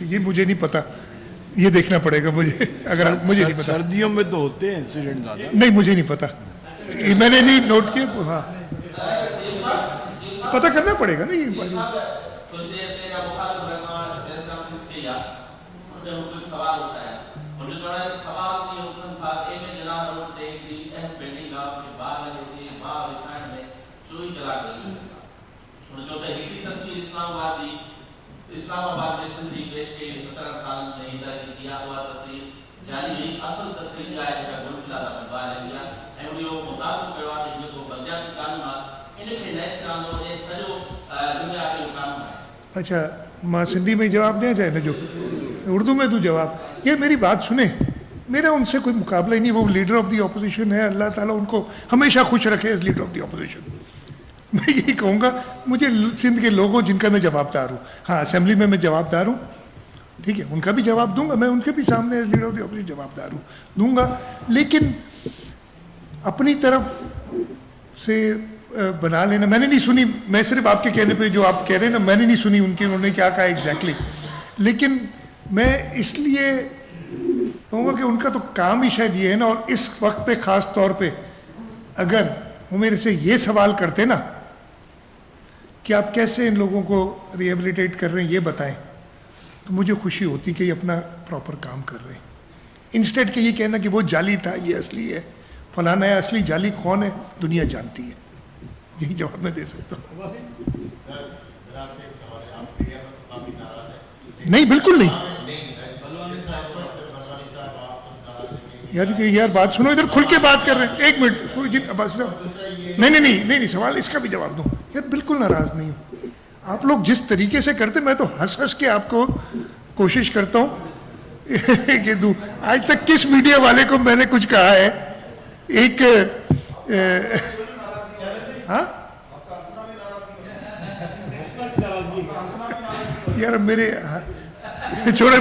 یہ مجھے نہیں پتا، یہ دیکھنا پڑے گا مجھے، اگر مجھے نہیں پتا. سردیوں میں تو ہوتے ہیں انسیڈنٹ زیادہ. نہیں مجھے نہیں پتا، میں نے نہیں نوٹ کیا. ہاں پتہ کرنا پڑے گا نا یہ. اسلام آباد میں سندھی کیس کے 17 سال میں ادھر کیا ہوا تصویر جعلی اصل تصویر کا ہے جو گل پلا دا موبائل لیا ہے وہ مطابق کروا دے جو بلجاتی قانون ان کے نیس قانون نے سجو دنیا کے قانون ہے. اچھا ماں سندھی میں جواب دیا جائے نا، جو اردو میں تو جواب. یہ میری بات سنیں، میرا ان سے کوئی مقابلہ ہی نہیں. وہ لیڈر آف دی اپوزیشن ہے، اللہ تعالیٰ ان کو ہمیشہ خوش رکھے as leader of the opposition. میں یہی کہوں گا، مجھے سندھ کے لوگوں جن کا میں جواب دار ہوں، ہاں اسمبلی میں جواب دار ہوں، ٹھیک ہے، ان کا بھی جواب دوں گا، میں ان کے بھی سامنے as leader of the opposition جواب دار ہوں، دوں گا. لیکن اپنی طرف سے بنا لینا، میں نے نہیں سنی، میں صرف آپ کے کہنے پہ جو آپ کہہ رہے ہیں نا، میں نے نہیں سنی ان کی، انہوں نے کیا کہا ایگزیکٹلی. لیکن میں اس لیے کہوں گا کہ ان کا تو کام ہی شاید یہ ہے نا. اور اس وقت پہ خاص طور پہ اگر وہ میرے سے یہ سوال کرتے نا کہ آپ کیسے ان لوگوں کو ریہیبلیٹیٹ کر رہے ہیں، یہ بتائیں، تو مجھے خوشی ہوتی کہ یہ اپنا پراپر کام کر رہے ہیں، انسٹیڈ کہ یہ کہنا کہ وہ جعلی تھا یہ اصلی ہے، فلانا ہے، اصلی جعلی کون ہے دنیا جانتی ہے. یہی جواب میں دے سکتا ہوں. نہیں بالکل نہیں یار بات سنو، ادھر کھل کے بات کر رہے ہیں. ایک منٹ عباسی صاحب، نہیں سوال اس کا بھی جواب دوں. یار بالکل ناراض نہیں ہوں. آپ لوگ جس طریقے سے کرتے میں تو ہنس کے آپ کو کوشش کرتا ہوں کہ دوں. آج تک کس میڈیا والے کو میں نے کچھ کہا ہے؟ ایک ہاں یار میرے چھوڑے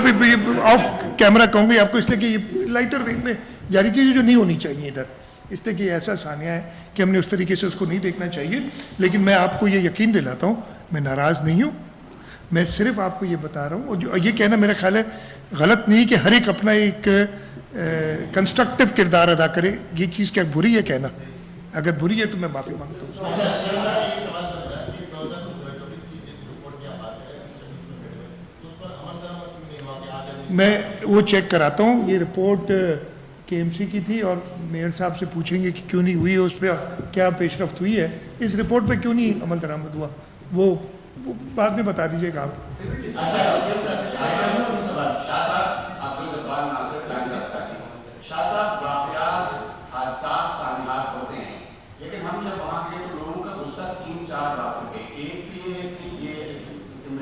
آف کیمرہ کہوں گی آپ کو، اس لیے کہ یہ لائٹر ویٹ میں جاری چیزیں جو نہیں ہونی چاہیے ادھر، اس لیے کہ یہ ایسا ثانیہ ہے کہ ہم نے اس طریقے سے اس کو نہیں دیکھنا چاہیے. لیکن میں آپ کو یہ یقین دلاتا ہوں میں ناراض نہیں ہوں. میں صرف آپ کو یہ بتا رہا ہوں، اور جو یہ کہنا میرا خیال ہے غلط نہیں کہ ہر ایک اپنا ایک کنسٹرکٹیو کردار ادا کرے. یہ چیز کیا بری ہے کہنا؟ اگر بری ہے تو میں معافی مانگتا ہوں. میں وہ چیک کراتا ہوں. یہ رپورٹ کے ایم سی کی تھی اور میئر صاحب سے پوچھیں گے کہ کیوں نہیں ہوئی ہے، اس پہ کیا پیش رفت ہوئی ہے، اس رپورٹ پہ کیوں نہیں عمل درآمد ہوا، وہ بعد میں بتا دیجیے گا آپ. شاہ صاحب واقعات حادثات سانحات ہوتے ہیں، لیکن ہم جب وہاں گئے تو لوگوں کا غصہ 3-4 باتوں پہ. ایک تو یہ کہ یہ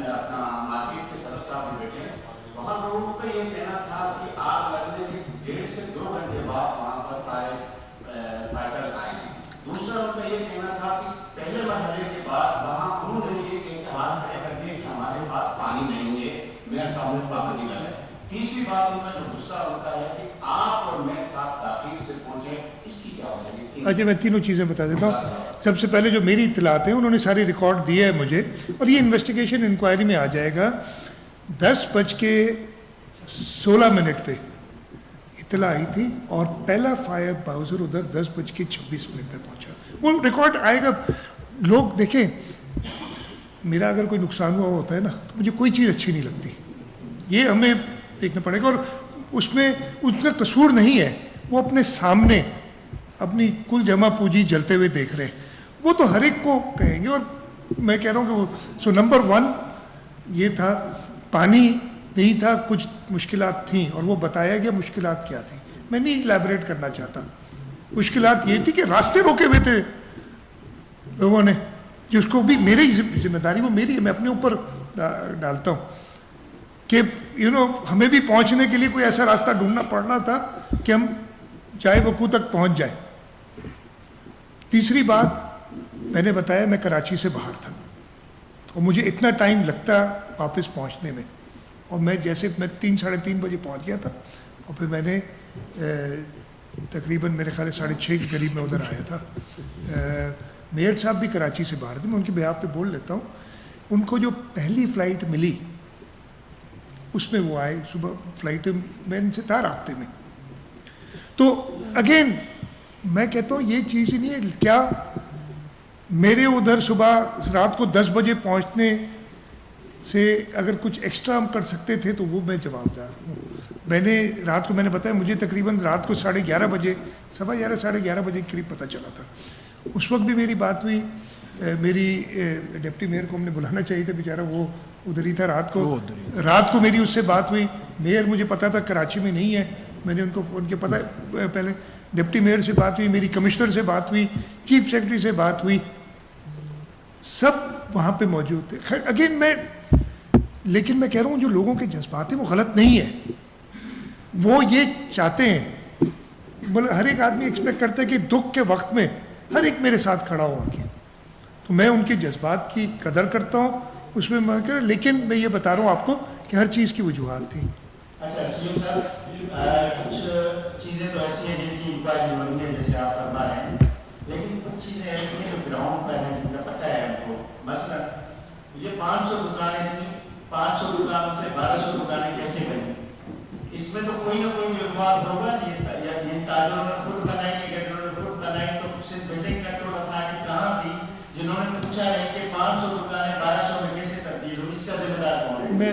اپنا مارکیٹ کے صدر صاحب میں بیٹھے ہیں، وہاں لوگوں کا یہ کہنا تھا کہ آگ لگنے کے 1.5 سے 2 گھنٹے بعد وہاں پر فائٹر آئے ہیں. دوسرا ان کا یہ کہنا تھا کہ پہلے مرحلے کے بعد وہاں انہوں نے یہ اعتماد طے کر دیا کہ ہمارے پاس پانی نہیں ہے، میرے سامنے پابندی لگا ہے. تیسری بات ان کا جو غصہ ہوتا ہے کہ آپ اور میں ساتھ تاخیر سے پہنچے، اس کی کیا وجہ ہے؟ اچھا میں تینوں چیزیں بتا دیتا ہوں. سب سے پہلے جو میری اطلاعات ہیں انہوں نے ساری ریکارڈ دیا ہے مجھے، اور یہ انویسٹیگیشن انکوائری میں آ جائے گا. 10:16 پہ اطلاع آئی تھی اور پہلا فائر باؤزر ادھر 10:26 پہ پہنچا. وہ ریکارڈ آئے گا. لوگ دیکھیں، میرا اگر کوئی نقصان ہوا ہوتا ہے نا تو مجھے کوئی چیز اچھی نہیں لگتی، یہ ہمیں دیکھنا پڑے گا. اور اس میں ان کا قصور نہیں ہے، وہ اپنے سامنے اپنی کل جمع پونجی جلتے ہوئے دیکھ رہے ہیں، وہ تو ہر ایک کو کہیں گے. اور میں کہہ رہا ہوں کہ وہ نمبر 1 یہ تھا، پانی نہیں تھا، کچھ مشکلات تھیں اور وہ بتایا گیا مشکلات کیا تھیں. میں نہیں الیبوریٹ کرنا چاہتا. مشکلات یہ تھی کہ راستے روکے ہوئے تھے لوگوں نے، جس کو بھی میری ذمہ داری وہ میری ہے، میں اپنے اوپر ڈالتا ہوں کہ ہمیں بھی پہنچنے کے لیے کوئی ایسا راستہ ڈھونڈنا پڑ رہا تھا کہ ہم چاہے وقوع تک پہنچ جائیں. تیسری بات میں نے بتایا میں کراچی سے باہر تھا اور مجھے اتنا ٹائم لگتا واپس پہنچنے میں، اور میں 3-3:30 بجے پہنچ گیا تھا. اور پھر میں نے تقریباً میرے خیال 6:30 کے قریب میں ادھر آیا تھا. میئر صاحب بھی کراچی سے باہر تھے، میں ان کے بیہاف پہ بول لیتا ہوں. ان کو جو پہلی فلائٹ ملی اس میں وہ آئے صبح. فلائٹ میں ان سے تھا رابطے میں. تو اگین میں کہتا ہوں یہ چیز ہی نہیں ہے. کیا میرے ادھر صبح رات کو 10 بجے پہنچنے سے اگر کچھ ایکسٹرا ہم کر سکتے تھے تو وہ میں جواب دار ہوں. میں نے رات کو میں نے بتایا مجھے تقریباً رات کو 11:30 بجے 11:30 بجے کے قریب پتہ چلا تھا. اس وقت بھی میری بات ہوئی. میری ڈپٹی میئر کو ہم نے بلانا چاہیے تھا، بیچارہ وہ ادھر ہی تھا. رات کو میری اس سے بات ہوئی. میئر مجھے پتا تھا کراچی میں نہیں ہے، میں نے ان کے پتہ پہلے ڈپٹی میئر سے بات ہوئی، میری کمشنر سے بات ہوئی، چیف سیکرٹری سے بات ہوئی، سب وہاں پہ موجود تھے. اگین لیکن میں کہہ رہا ہوں جو لوگوں کے جذبات ہیں وہ غلط نہیں ہے. وہ یہ چاہتے ہیں، ہر ایک آدمی ایکسپیکٹ کرتا ہے کہ دکھ کے وقت میں ہر ایک میرے ساتھ کھڑا ہو آگے. تو میں ان کے جذبات کی قدر کرتا ہوں اس میں، لیکن میں یہ بتا رہا ہوں آپ کو کہ ہر چیز کی وجوہات تھیں. اچھا سی ایم صاحب، کچھ چیزیں تو ایسی ہیں جن کی انکوائری ہو رہی ہے جیسے آپ فرما رہے ہیں، لیکن کچھ چیزیں ایسی ہیں جو گراؤنڈ پر ہیں جن کا پتہ ہے ہم کو. مثلا یہ 500 دکانیں تھیں، 500 دکانوں سے 1200 دکانیں کیسے بنی؟ اس میں تو کوئی نہ کوئی وواد ہوگا. یہ تاجروں نے خود بنائی، گڈروں نے خود بنائی، تو صرف بلڈنگ کنٹرول اتھارٹی کہاں تھی جنہوں نے پوچھا نہیں کہ 500 دکانیں 1200 میں کیسے تبدیل ہوئی؟ اس کا ذمہ دار کون ہے؟ میں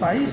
22